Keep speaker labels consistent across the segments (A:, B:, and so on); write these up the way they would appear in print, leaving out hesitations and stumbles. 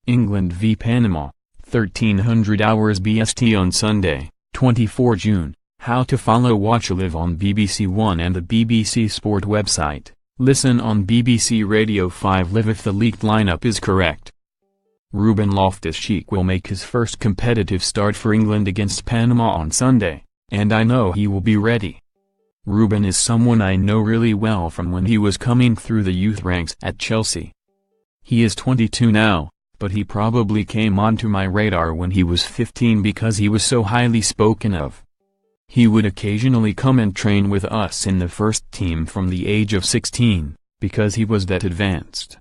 A: England v Panama, 1300 hours BST on Sunday, 24 June. How to follow watch live on BBC One and the BBC Sport website. Listen on BBC Radio 5 live if the leaked lineup is correct. Ruben Loftus-Cheek will make his first competitive start for England against Panama on Sunday, and I know he will be ready. Ruben is someone I know really well from when he was coming through the youth ranks at Chelsea. He is 22 now, but he probably came onto my radar when he was 15 because he was so highly spoken of. He would occasionally come and train with us in the first team from the age of 16, because he was that advanced.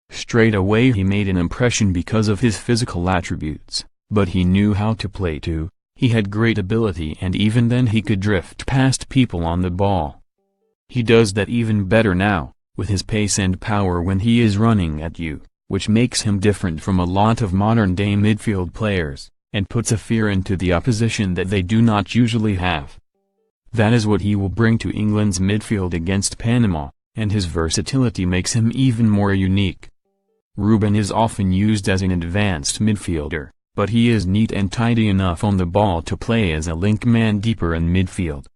A: Straight away he made an impression because of his physical attributes, but he knew how to play too. He had great ability and even then he could drift past people on the ball. He does that even better now, with his pace and power when he is running at you, which makes him different from a lot of modern-day midfield players, and puts a fear into the opposition that they do not usually have. That is what he will bring to England's midfield against Panama, and his versatility makes him even more unique. Ruben is often used as an advanced midfielder, but he is neat and tidy enough on the ball to play as a link man deeper in midfield.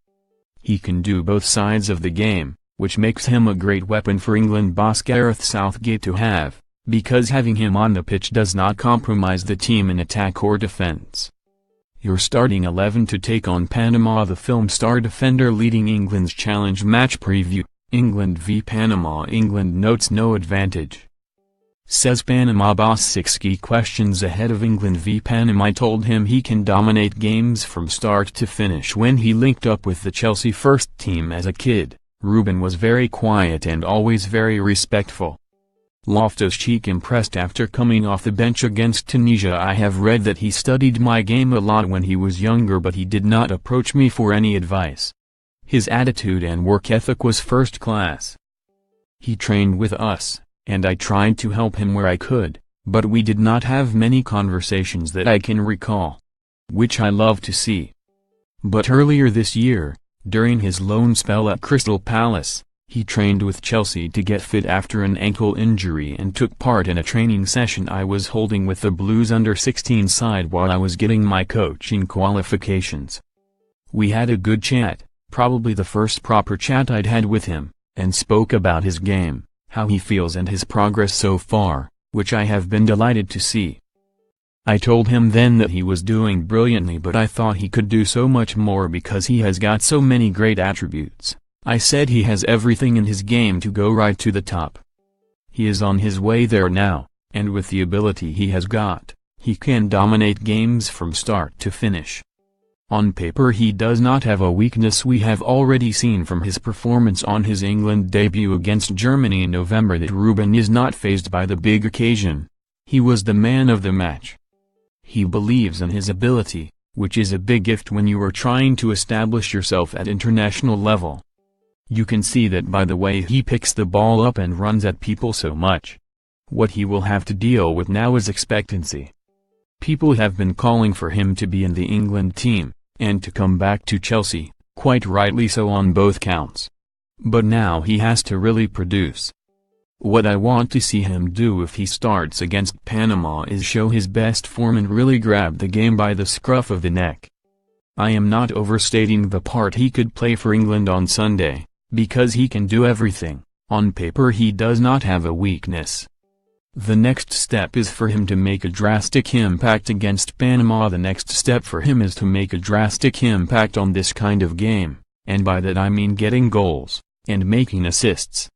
A: He can do both sides of the game, which makes him a great weapon for England boss Gareth Southgate to have, because having him on the pitch does not compromise the team in attack or defense. Your starting 11 to take on Panama. The film star defender leading England's challenge match preview, England v Panama. England notes no advantage. Says Panama boss 6 key questions ahead of England v Panama. I told him he can dominate games from start to finish. When he linked up with the Chelsea first team as a kid, Ruben was very quiet and always very respectful. Loftus-Cheek impressed after coming off the bench against Tunisia. I have read that he studied my game a lot when he was younger, but he did not approach me for any advice. His attitude and work ethic was first class. He trained with us, and I tried to help him where I could, but we did not have many conversations that I can recall. Which I love to see. But earlier this year, during his loan spell at Crystal Palace, he trained with Chelsea to get fit after an ankle injury and took part in a training session I was holding with the Blues under-16 side while I was getting my coaching qualifications. We had a good chat, probably the first proper chat I'd had with him, and spoke about his game, how he feels and his progress so far, which I have been delighted to see. I told him then that he was doing brilliantly, but I thought he could do so much more because he has got so many great attributes. I said he has everything in his game to go right to the top. He is on his way there now, and with the ability he has got, he can dominate games from start to finish. On paper he does not have a weakness. We have already seen from his performance on his England debut against Germany in November that Ruben is not fazed by the big occasion. He was the man of the match. He believes in his ability, which is a big gift when you are trying to establish yourself at international level. You can see that by the way he picks the ball up and runs at people so much. What he will have to deal with now is expectancy. People have been calling for him to be in the England team, and to come back to Chelsea, quite rightly so on both counts. But now he has to really produce. What I want to see him do if he starts against Panama is show his best form and really grab the game by the scruff of the neck. I am not overstating the part he could play for England on Sunday, because he can do everything. On paper he does not have a weakness. The next step is for him to make a drastic impact against Panama. The next step for him is to make a drastic impact on this kind of game, and by that I mean getting goals, and making assists.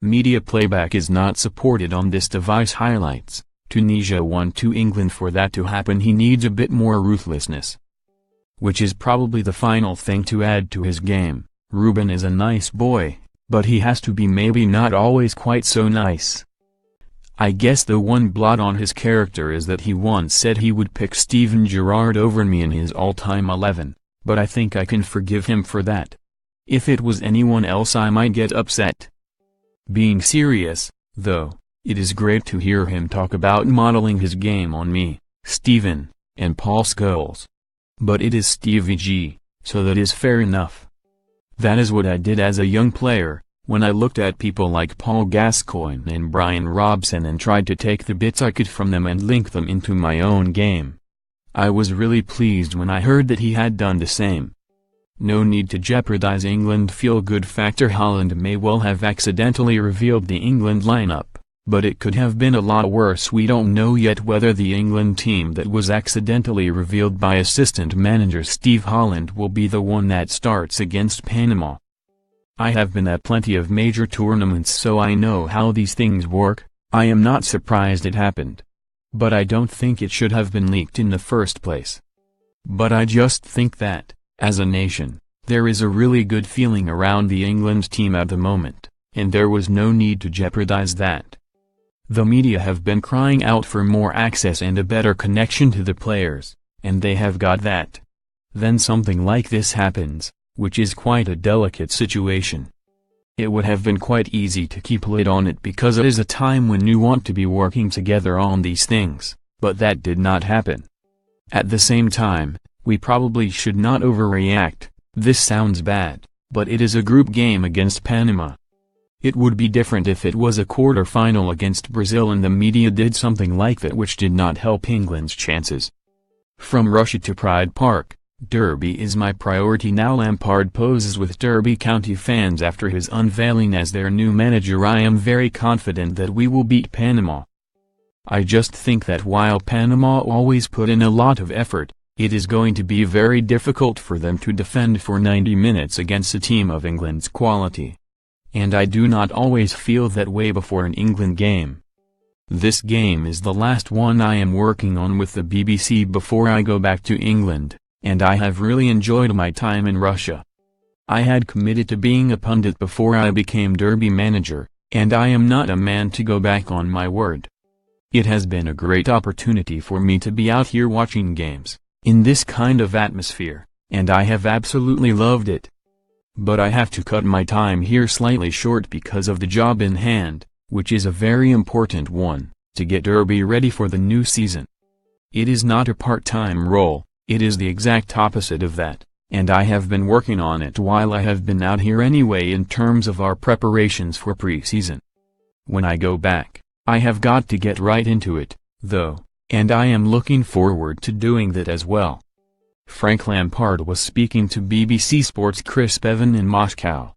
A: Media playback is not supported on this device. Highlights. Tunisia 1-2 England. For that to happen he needs a bit more ruthlessness, which is probably the final thing to add to his game. Ruben is a nice boy, but he has to be maybe not always quite so nice. I guess the one blot on his character is that he once said he would pick Steven Gerrard over me in his all-time 11, but I think I can forgive him for that. If it was anyone else I might get upset. Being serious, though, it is great to hear him talk about modeling his game on me, Steven, and Paul Scholes. But it is Stevie G, so that is fair enough. That is what I did as a young player, When I looked at people like Paul Gascoigne and Brian Robson and tried to take the bits I could from them and link them into my own game, I was really pleased when I heard that he had done the same. No need to jeopardize England feel-good factor. Haaland may well have accidentally revealed the England lineup, but it could have been a lot worse. We don't know yet whether the England team that was accidentally revealed by assistant manager Steve Holland will be the one that starts against Panama. I have been at plenty of major tournaments, so I know how these things work. I am not surprised it happened. But I don't think it should have been leaked in the first place. But I just think that, as a nation, there is a really good feeling around the England team at the moment, and there was no need to jeopardize that. The media have been crying out for more access and a better connection to the players, and they have got that. Then something like this happens, which is quite a delicate situation. It would have been quite easy to keep a lid on it because it is a time when you want to be working together on these things, but that did not happen. At the same time, we probably should not overreact. This sounds bad, but it is a group game against Panama. It would be different if it was a quarter-final against Brazil and the media did something like that, which did not help England's chances. From Russia to Pride Park, Derby is my priority now. Lampard poses with Derby County fans after his unveiling as their new manager. I am very confident that we will beat Panama. I just think that while Panama always put in a lot of effort, it is going to be very difficult for them to defend for 90 minutes against a team of England's quality. And I do not always feel that way before an England game. This game is the last one I am working on with the BBC before I go back to England, and I have really enjoyed my time in Russia. I had committed to being a pundit before I became Derby manager, and I am not a man to go back on my word. It has been a great opportunity for me to be out here watching games, in this kind of atmosphere, and I have absolutely loved it. But I have to cut my time here slightly short because of the job in hand, which is a very important one, to get Derby ready for the new season. It is not a part-time role, it is the exact opposite of that, and I have been working on it while I have been out here anyway in terms of our preparations for pre-season. When I go back, I have got to get right into it, though, and I am looking forward to doing that as well. Frank Lampard was speaking to BBC Sports' Chris Bevan in Moscow.